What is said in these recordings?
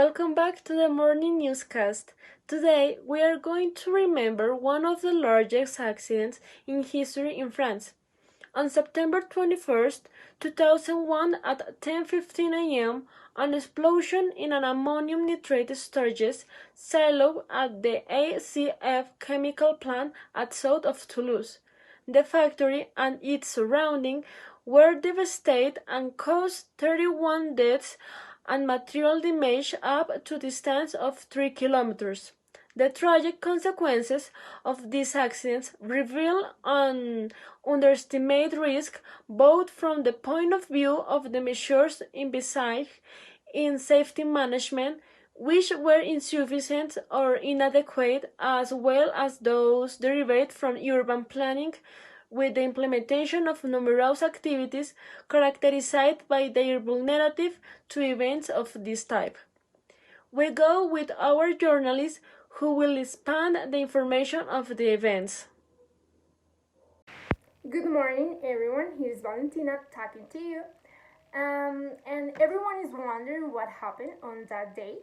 Welcome back to the morning newscast. Today we are going to remember one of the largest accidents in history in France. On September 21st, 2001 at 10:15 a.m., an explosion in an ammonium nitrate storage silo at the ACF chemical plant at south of Toulouse. The factory and its surrounding were devastated and caused 31 deaths and material damage up to a distance of 3 kilometers. The tragic consequences of these accidents reveal an underestimated risk both from the point of view of the measures envisaged in safety management, which were insufficient or inadequate, as well as those derived from urban planning, with the implementation of numerous activities characterized by their vulnerability to events of this type. We go with our journalist who will expand the information of the events. Good morning, everyone. Here's Valentina talking to you. And everyone is wondering what happened on that day.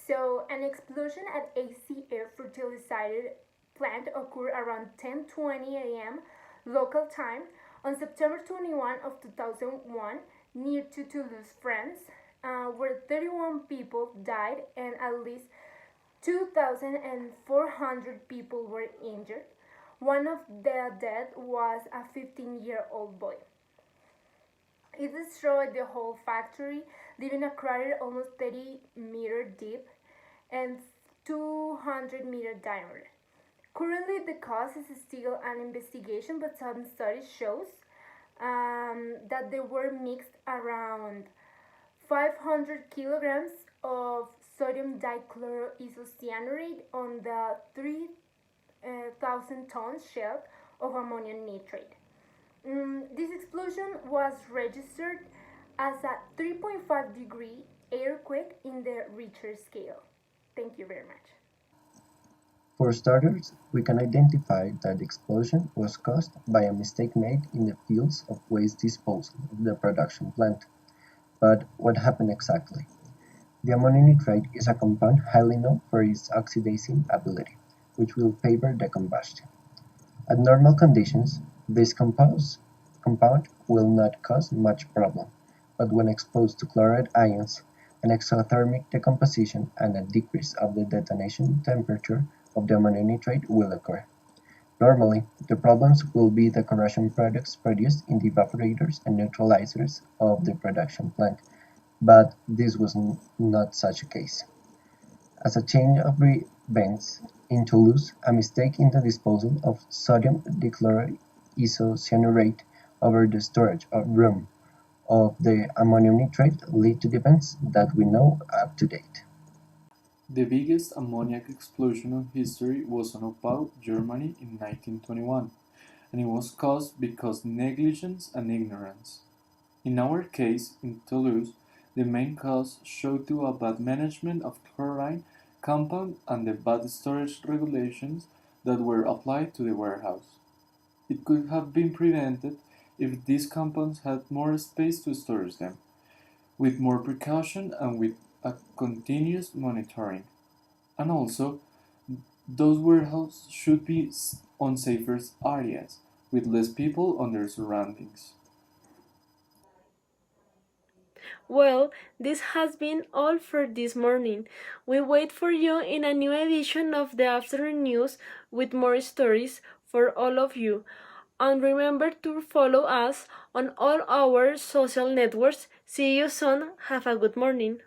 So, an explosion at ACF fertilizer plant occurred around 10:20 a.m. local time on September 21 of 2001 near to Toulouse, France, where 31 people died and at least 2,400 people were injured. One of the dead was a 15-year-old boy. It destroyed the whole factory, leaving a crater almost 30-meter deep and 200-meter diameter. Currently, the cause is still an investigation, but some studies shows that there were mixed around 500 kilograms of sodium dichloroisocyanurate on the 3,000 tons shell of ammonium nitrate. This explosion was registered as a 3.5 degree earthquake in the Richter scale. Thank you very much. For starters, we can identify that the explosion was caused by a mistake made in the fields of waste disposal of the production plant. But what happened exactly? The ammonium nitrate is a compound highly known for its oxidizing ability, which will favor the combustion. At normal conditions, this compound will not cause much problem, but when exposed to chloride ions, an exothermic decomposition and a decrease of the detonation temperature of the ammonium nitrate will occur. Normally, the problems will be the corrosion products produced in the evaporators and neutralizers of the production plant, but this was not such a case. As a change of events in Toulouse, a mistake in the disposal of sodium dichloroisocyanurate over the storage room of the ammonium nitrate led to the events that we know up to date. The biggest ammoniac explosion in history was in Opau, Germany in 1921, and it was caused because negligence and ignorance. In our case, in Toulouse, the main cause showed to a bad management of chlorine compound and the bad storage regulations that were applied to the warehouse. It could have been prevented if these compounds had more space to store them, with more precaution and with a continuous monitoring. And also, those warehouses should be on safer areas, with less people on their surroundings. Well, this has been all for this morning. We wait for you in a new edition of the afternoon news with more stories for all of you. And remember to follow us on all our social networks. See you soon. Have a good morning.